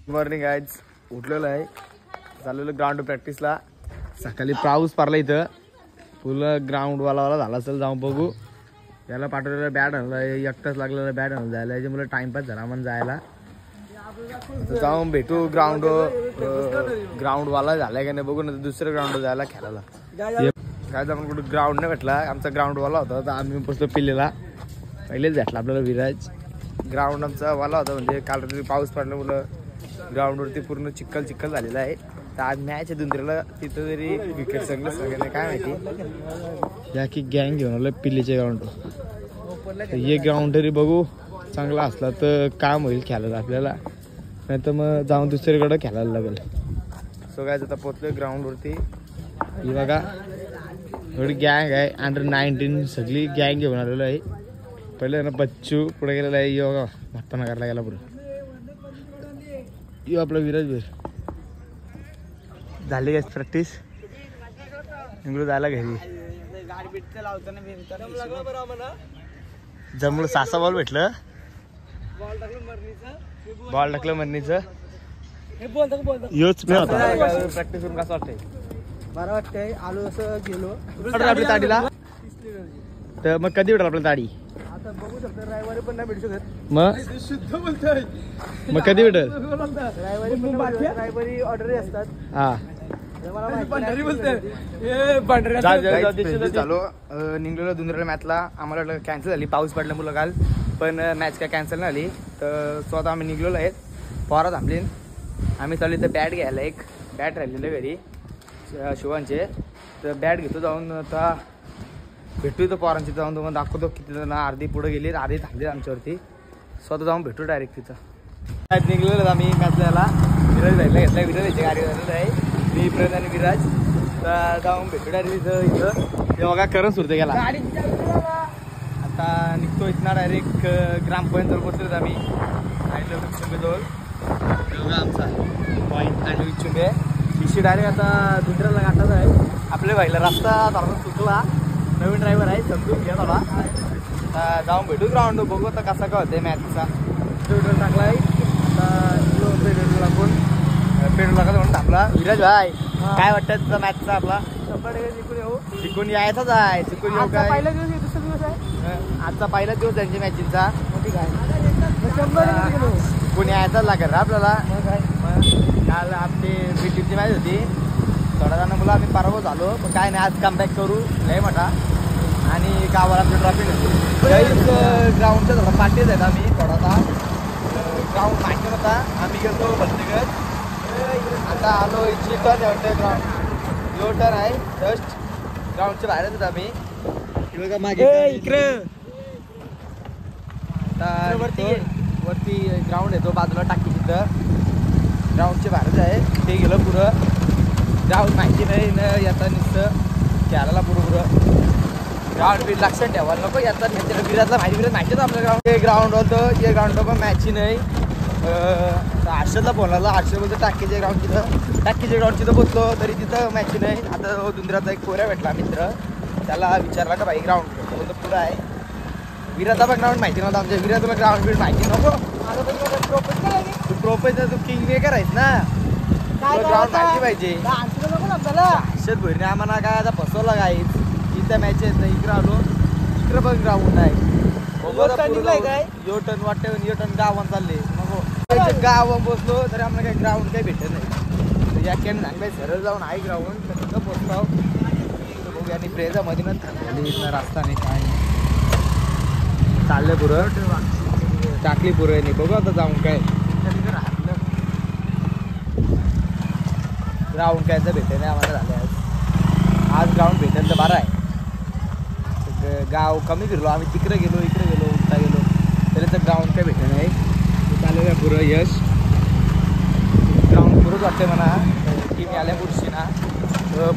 Morning guys, उठलेलो आहे, चाललेलो ground प्रॅक्टिसला. सकाळी पाऊस पडला इथं, फुल ग्राउंड वाला झाला असेल, जाऊन बघू. याला पाठवलेलं बॅट आणलं, एकटाच लागलेलं बॅट आणलं जायला, याच्यामुळे टाइमपास झाला म्हणून जायला. जाऊन भेटू ग्राउंड वाला झालाय का नाही बघू, ना दुसऱ्या ग्राउंड जायला खेळायला. काय आपण कुठं ग्राउंड नाही भेटला, आमचा ग्राउंड वाला होता तर आम्ही बसलो पिल्लेला. पहिलेच भेटला आपल्याला विराज. ग्राउंड आमचा वाला होता, म्हणजे काल रात्री पाऊस पडल्यामुळं ग्राउंडवरती पूर्ण चिखल झालेला आहे. तर आज मॅच आहे दुंद्र्याला, तिथं जरी विकेट सगळं सगळ्यांना काय माहिती. या की गँग घेऊन आलं पिल्लीच्या ग्राउंडवर. हे ग्राउंड तरी बघू चांगला असला तर काम होईल खेळायला आपल्याला, नाही तर मग जाऊन दुसरीकडं खेळायला लागेल. सो काय आता पोचलोय ग्राउंडवरती. ही बघा एवढी गँग आहे, अंडर-19 सगळी गँग घेऊन आलेलो आहे. पहिले ना बच्चू पुढे गेलेला आहे, यो बघा भत्ता नगरला गेला पुढे. यो आपला विराज भीर झाली काय प्रॅक्टिस, निघलो जायला घरी. जमलं 6 बॉल भेटलं, बॉल टाकलं मरणीचं. योच प्रॅक्टिस करून कसं वाटतंय? बरं वाटतंय. आलो असं गेलो आपल्या ताडीला, तर मग कधी भेटेल आपल्याला ताडी? आता बघू शकतो, रविवारी पण नाही भेटू शकत. मग शुद्ध बोलतोय. मग कधी भेटेल? रविवारी ऑर्डर असतात. हा चालू निघलेलो दुंद्र्याला मॅचला. आम्हाला कॅन्सल झाली पाऊस पडल्यामुळं काल, पण मॅच काय कॅन्सल नाही झाली. तर स्वतः आम्ही निघलेलो आहेत, पोरा थांबली. आम्ही चालू इथं बॅट घ्यायला, एक बॅट राहिलेलं घरी शिवांचे. तर बॅट घेतो जाऊन, आता भेटू इथं पोरांची जाऊन. तुम्हाला दाखवतो किती जण अर्धी पुढे गेली, अर्धी थांबली आमच्यावरती. स्वतः जाऊन भेटू डायरेक्ट तिथं. मॅच निघलेलं आम्ही मॅचला याला विराज राहिला घेतला. विराज याची गाडी झालेलं आहे, मी प्रद आणि विराज. तर जाऊन भेटू डायरेक्ट इथं. ते बघा करण सुरते गेला. आता निघतो इथं डायरेक्ट ग्रामपंचायत पोहोचलोत आम्ही. आणि विचुंबेजवळ बघा आमचा पॉईंट आणि विचुंबे इशी डायरेक्ट आता दुसऱ्याला गाठायचा आहे. आपल्या भाईला रस्ता थोडा चुकला, नवीन ड्रायव्हर आहे, समजून घ्या थोडा. आता जाऊन भेटू ग्राउंड, बघू आता कसा काय होते मॅचचा. पेट्रोल टाकला आहे आता, पेट्रोल टाकून पेट्रोल टाकायचं म्हणून थांबला. विराज भाई काय वाटतं तुझा मॅचचा? आपला जिंकून येऊ, शिकून यायचाच आहे. शिकून येऊ काय? पहिला दिवस दुसरा दिवस आहे, आजचा पहिला दिवस त्यांच्या मॅचचा. शंभर शिकून यायचाच लागेल ना आपल्याला. काल आपली टीमची मॅच होती, थोड्या जण मुलं आम्ही पराभव झालो, पण काय नाही आज कमबॅक करू लय मोठा. आणि गावाला आपली ट्रॉफी नव्हती. ग्राउंडच्या थोडा पाठीच आहेत आम्ही, थोडासा ग्राउंड माहिती होता. आम्ही गेलो बसलेगत. आता आलो इथली टर्न आहे, ग्राउंड यो टर्न आहे जस्ट ग्राउंडच्या बाहेरच होत आम्ही. बघा मागे इकडं. आता वरती ग्राउंड आहे, तो बाजूला टाकी तिथं ग्राउंडच्या बाहेरच आहे. ते गेलं पुरं ग्राउंड माहिती नाही न याचा नुसतं खेळायला पुरं ग्राउंड बी लक्षात ठेवायला नको. याचा विराजला माहितीच आपलं ग्राउंड. हे ग्राउंड होतं, हे ग्राउंड पण मॅचही नाही. हर्षदला बोलायला, हर्षद बोलतो टाकीचे ग्राउंड तिथं, टाकीचे ग्राउंड तिथं बोलतो तरी तिथं मॅच नाही. आता दुंद्राचा एक कोऱ्या भेटला मित्र, त्याला विचारला का भाई ग्राउंड बोलतो पुढं आहे. विराचा पण ग्राउंड माहिती नव्हतं आमच्या. विराज तुला ग्राउंड बीड माहिती नको. तू प्रोफेसर, तू किंग मेकर आहेस ना, ग्राउंड माहिती पाहिजे. हर्षद भोईरने आम्हाला काय आता फसवलं काय, इथं मॅच आहेत ना, इकडं आलो इकडं पण ग्राउंड आहे. यो टर्न वाटतं, यो टर्न गावात चालले नको, गावात बसलो तरी आम्हाला काही ग्राउंड काही भेटत नाही. या कॅन सांगताय सरळ जाऊन आहे ग्राउंड, तर तिथं पोचतो बघू. आणि प्रेजा मध्ये ना थांबली रस्ता नाही, काय नाही, चाललंय पुरं टाकली पुरं नाही. बघू आता जाऊन काय ग्राउंड काय तर भेटेल नाही आम्हाला झालं. आज ग्राउंड भेटेल तर बरं आहे. गाव कमी फिरलो आम्ही, तिकडे गेलो इकडे गेलो उठता गेलो तरी तर ग्राउंड काय भेटलं नाही. चालेल आहे पुरं यश, ग्राउंड पुरंच वाटते म्हणा. टीम आल्या पुढची ना,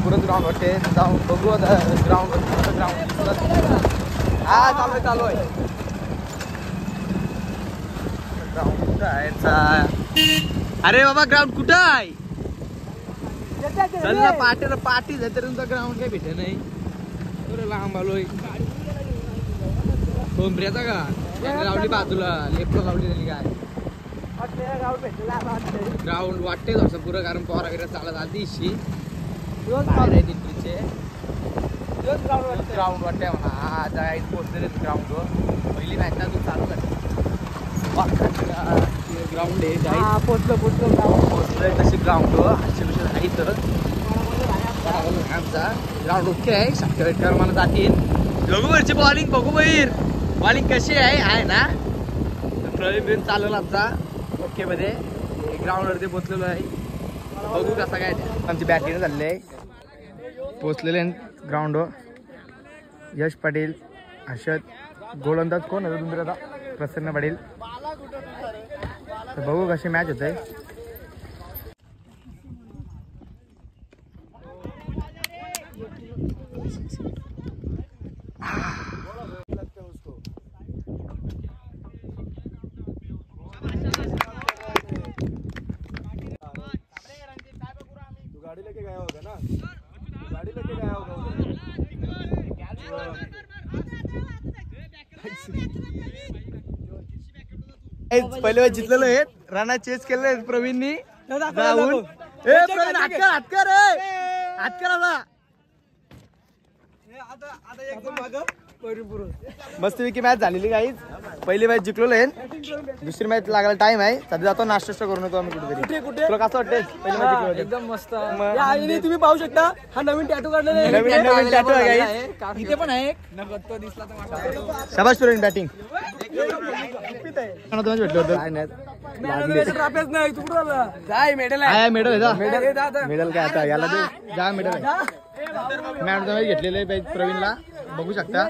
पुरंच ग्राउंड वाटते. जाऊन बघू आता ग्राउंड. हा चालू आहे ग्राउंड कुठं आहे. अरे बाबा ग्राउंड कुठं आहे? चल ना पाटीला पाटी तरी तुमचा ग्राउंड काही भेटे नाही बरं लांब आलोय कोंबऱ्याचा का लावली बाजूला लेफ्ट लावली त्यांनी काय ग्राउंड वाटते असं पुरं कारण पोरा वगैरे चालत आधी ग्राउंड वाटते म्हणा आज पोहोचले ग्राउंडवर पहिली मॅच ना तू चालू करते ग्राउंड आहे पोहोचलोय तशी ग्राउंडवर असे विषय नाही तर आमचा ग्राउंड ओके आहे शक्य मला जातील रघुवरची बॉलिंग बघू बैर बॉलिंग कशी आहे ना प्रवीण बिन चालवला आमचा ओके मध्ये ग्राउंडवरती पोहोचलेलो आहे बघू कसा काय आमची बॅटिंग झालेली आहे पोहोचलेले ग्राउंडवर यश पाटील हर्षद गोलंदाज कोण आहे तुमच्या आता प्रसन्न पाटील तर बघू कशी मॅच होते गाड़ी लेके गया होगा ना गाड़ी लेके गया होगा पहिले वेळ जिंकलेलो आहे राणा चेस केलेलं आहे प्रवीणनी जाऊन हातकर मस्तपैकी मॅच झालेली काहीच पहिली मॅच जिंकलेलो आहे दुसरी मॅच लागायला टाइम आहे सध्या जातो नाश्ता करून येतो आम्ही कुठेतरी तुला कसं वाटतंय पहिली मॅच जिंकलो एकदम मस्त तुम्ही पाहू शकता हा नवीन टॅटू काढलेला आहे नवीन टॅटू आहे इथे पण आहे शाबाश प्रवीण बॅटिंग मेडल मेडल काय आता याला जा मेडल मॅडम घेतलेले आहे प्रवीणला बघू शकता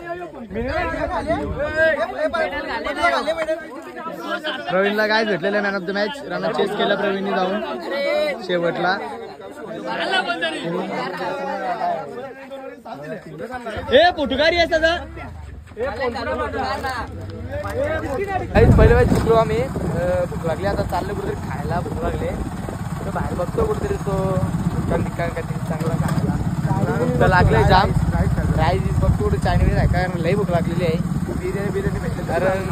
प्रवीणला काय भेटलेलं man of the match Rana chase केला प्रवीणने जाऊन शेवटला हे पोटुगारी आहे सगळं पहिले वेळेस जिंकलो आम्ही भूक लागली आता चाललो कुठेतरी खायला भूक लागले बाहेर बघतो कुठेतरी तो चांगला खायला लागलंय जाम राईस बघतो कुठे चायनीज आहे कारण लई भूक लागलेली आहे बिर्याणी भेटली कारण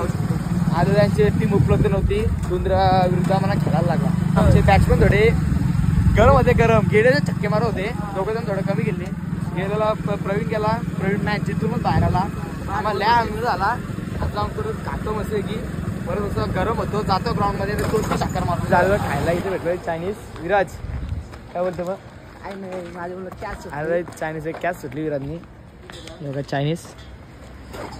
आज त्यांची टीम उपलब्ध नव्हती दुंद्रा विरुद्ध आम्हाला खेळायला लागला आमचे बॅट्समॅन थोडे गरम होते गरम गेलेले छक्के मारत होते दोघे जण थोडे कमी गेले गेलेला प्रवीण गेला प्रवीण मॅच जिंकूनच बाहेर आला आम्हाला लय आनंद झाला आता जाऊन कुठं खातो मस्त की परत असं गरम होतो जातो ग्राउंडमध्ये तो चक्कर मारतो झालं खायला इथे भेटलो चायनीज विराज काय बोलतो मग अरे चायनीज एक कॅच सुटली विराजनी बघा चायनीज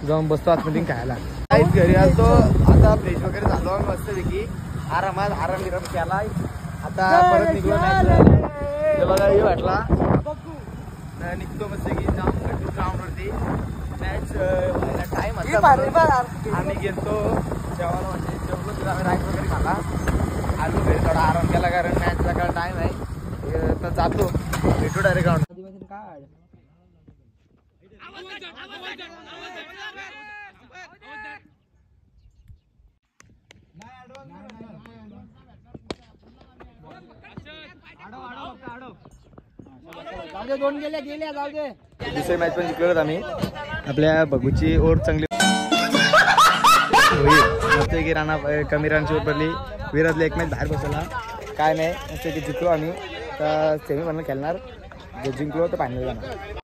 जाऊन बसतो आतमध्ये खायला काहीच घरी आलतो आता फ्रेश वगैरे झालो आम्ही मस्तपैकी आराम विराम केला आता परत निघलो नाही बघा हे वाटला निघतो मस्तपैकी जाऊन भेटतो ग्राउंडवरती मॅच टाइम आम्ही गेलतो जेवायला म्हणजे जेवलो तुला आम्ही राईस वगैरे खाला आलो घरी थोडा आराम केला कारण मॅचचा काय टाइम आहे तर जातो भेटू डायरेक्ट ग्राउंड दुसरी मॅच पण जिंकलो आम्ही आपल्या बघूची ओढ चांगली होईल की राणा कमी रनची ओढ पडली विराजला एक मॅच बाहेर बसवला काय नाही असं की जिंकलो आम्ही तर सेमी फायनल खेळणार जर जिंकलो तर फायनल जाणार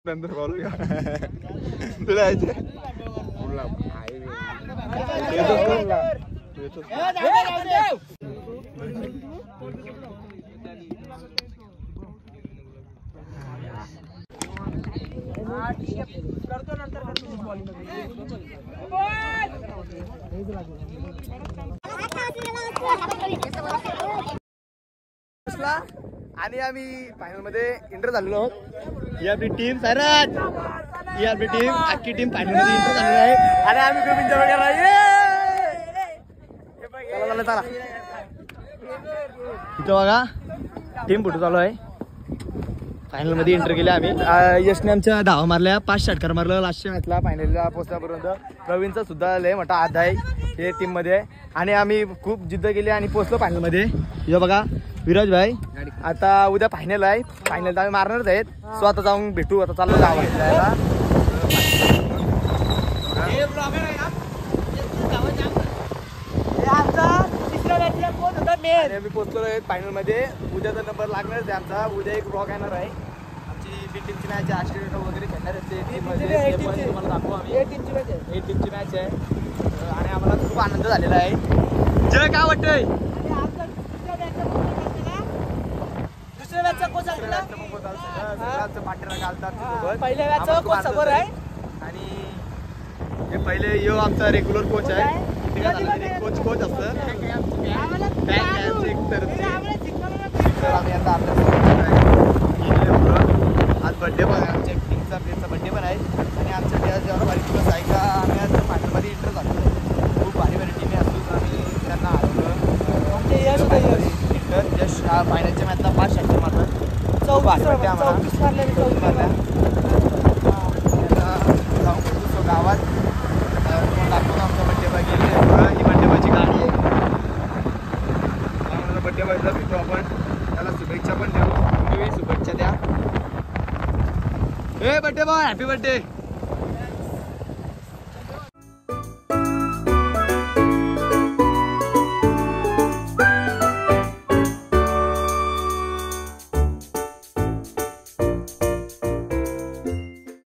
नंतर बोलूया तुला करतो नंतर आणि आम्ही फायनल मध्ये एंटर झालेलो आहोत ही आपली टीम सैराज ही आपली टीम अख्खी टीम फायनल मध्ये इंटर झालेली आहे आणि आम्ही खूप एन्जॉय केला. चला चला इथं बघा टीम फोटो चालू आहे. फायनल मध्ये एंटर केले आम्ही. यशने आमच्या धावा मारल्या 5 षटकार मारलं लास्टच्या मॅचला फायनलला पोहोचण्यापर्यंत. प्रवीणचा सुद्धा लय मोठा हात आहे हे टीम मध्ये आणि आम्ही खूप जिद्द केली आणि पोहोचलो फायनल मध्ये. हे बघा विराज भाई आता उद्या फायनल आहे. फायनल आम्ही मारणारच आहेत. सो आता जाऊन भेटू. आता चाललो गावाला आम्ही पोहोचलो आहे फायनल मध्ये. उद्याचा नंबर लागणारच आहे आमचा. उद्या एक ब्लॉग येणार आहे. आमची बी टीमची मॅच आहे. ऑस्ट्रेलिया वगैरे खेळणार आहे तुम्हाला दाखवू आम्ही. ए टीमची मॅच आहे आणि आम्हाला खूप आनंद झालेला आहे. जय काय वाटतंय पहिल्या मॅचचा कोच सपोर्ट आहे आणि हे पहिले यो आमचा रेग्युलर कोच आहे. कोच असतं आम्ही आता आज बड्डे पण आहे. आमच्या टीमचा बड्डे पण आहे आणि आमच्या जेव्हा भारी दिवस आहे का आम्ही आज फायनलमध्ये इंटर झालो. खूप भारी टीम असून आम्ही त्यांना हरवलं. यश फायनलच्या मॅचला 5 षटकार मारलं. 24 आम्हाला 24 मारल्या. जाऊन पोहोचतो गावात. दाखवतो आमचा बड्डे बॉय गेले. ही बड्डे बॉयची गाडी आहे. बड्डे बॉयला भेटू आपण. त्याला शुभेच्छा पण देऊ. तुम्ही शुभेच्छा द्या. हे बड्डे बॉय हॅपी बड्डे.